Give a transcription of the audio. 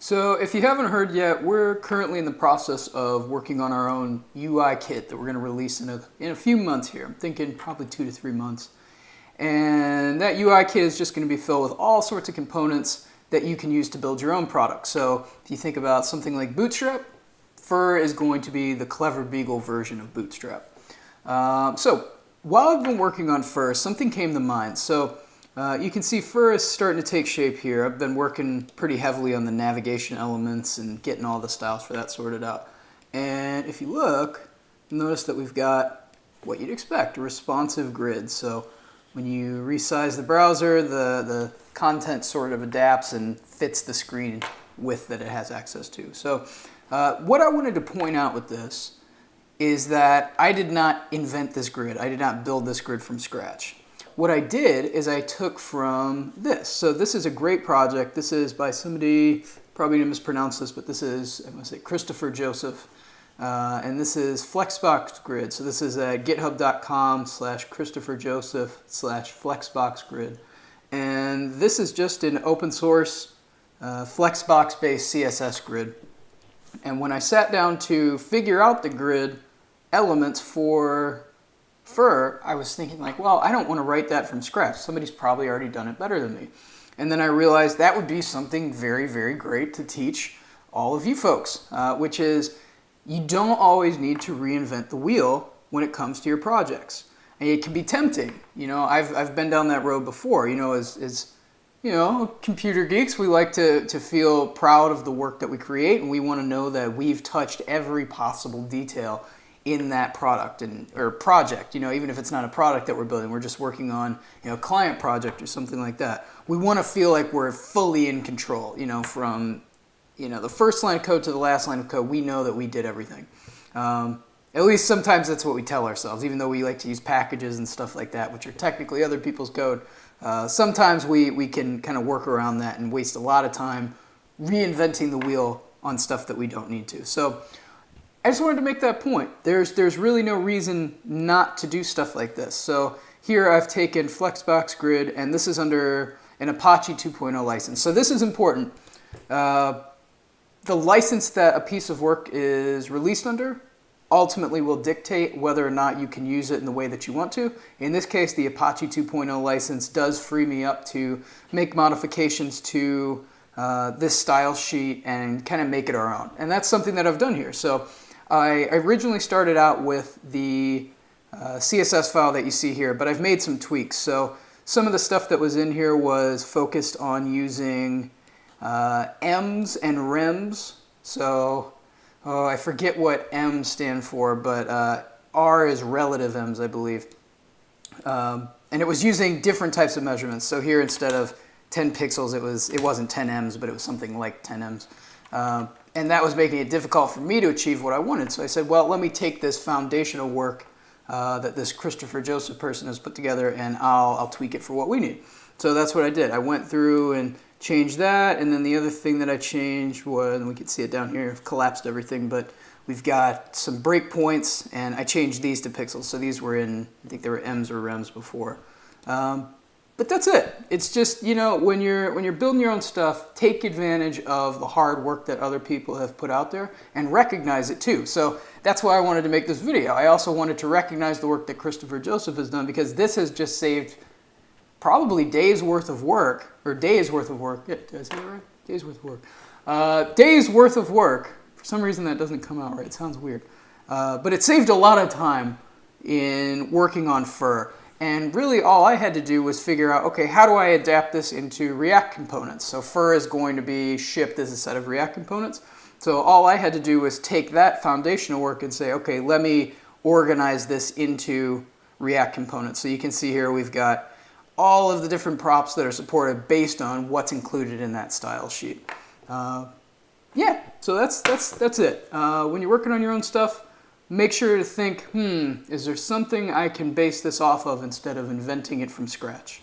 So if you haven't heard yet, we're currently in the process of working on our own UI kit that we're going to release in a few months here. I'm thinking probably 2 to 3 months. And that UI kit is just going to be filled with all sorts of components that you can use to build your own product. So if you think about something like Bootstrap, Fur is going to be the Clever Beagle version of Bootstrap. So while I've been working on Fur, something came to mind. So you can see Fur is starting to take shape here. I've been working pretty heavily on the navigation elements and getting all the styles for that sorted out. And if you look, you'll notice that we've got what you'd expect, a responsive grid. So when you resize the browser, the content sort of adapts and fits the screen width that it has access to. So what I wanted to point out with this is that I did not invent this grid. I did not build this grid from scratch. What I did is I took from this. So this is a great project. This is by somebody, probably going to mispronounce this, but this is, I'm going to say Christopher Joseph. And this is Flexbox Grid. So this is at github.com/ChristopherJoseph/Flexbox Grid. And this is just an open source Flexbox based CSS grid. And when I sat down to figure out the grid elements for Fur, I was thinking like, well, I don't want to write that from scratch. Somebody's probably already done it better than me. And then I realized that would be something very, very great to teach all of you folks, which is you don't always need to reinvent the wheel when it comes to your projects. And it can be tempting. You know, I've been down that road before. You know, as you know, computer geeks, we like to feel proud of the work that we create, and we want to know that we've touched every possible detail in that product or project. You know, even if it's not a product that we're building, we're just working on, you know, a client project or something like that. We want to feel like we're fully in control. You know, from the first line of code to the last line of code, we know that we did everything. At least sometimes that's what we tell ourselves, even though we like to use packages and stuff like that, which are technically other people's code. Sometimes we can kind of work around that and waste a lot of time reinventing the wheel on stuff that we don't need to. So I just wanted to make that point. There's really no reason not to do stuff like this. So here I've taken Flexbox Grid, and this is under an Apache 2.0 license. So this is important. The license that a piece of work is released under ultimately will dictate whether or not you can use it in the way that you want to. In this case, the Apache 2.0 license does free me up to make modifications to this style sheet and kind of make it our own. And that's something that I've done here. So I originally started out with the CSS file that you see here, but I've made some tweaks. So some of the stuff that was in here was focused on using M's and rems. So I forget what M stand for, but R is relative M's, I believe. And it was using different types of measurements. So here, instead of 10 pixels, it wasn't 10 M's, but it was something like 10 M's. And that was making it difficult for me to achieve what I wanted. So I said, well, let me take this foundational work that this Christopher Joseph person has put together, and I'll tweak it for what we need. So that's what I did. I went through and changed that, and then the other thing that I changed was, and we can see it down here, I've collapsed everything, but we've got some breakpoints, and I changed these to pixels. So these were in, I think they were M's or Rems before. But that's it. It's just, you know, when you're building your own stuff, take advantage of the hard work that other people have put out there and recognize it too. So that's why I wanted to make this video. I also wanted to recognize the work that Christopher Joseph has done, because this has just saved probably days worth of work. Yeah, did I say that right? Days worth of work. Days worth of work. For some reason that doesn't come out right. It sounds weird. But it saved a lot of time in working on Fur. And really all I had to do was figure out, okay, how do I adapt this into React components? So Fur is going to be shipped as a set of React components. So all I had to do was take that foundational work and say, okay, let me organize this into React components. So you can see here we've got all of the different props that are supported based on what's included in that style sheet. Yeah, so that's it. When you're working on your own stuff, make sure to think, is there something I can base this off of instead of inventing it from scratch?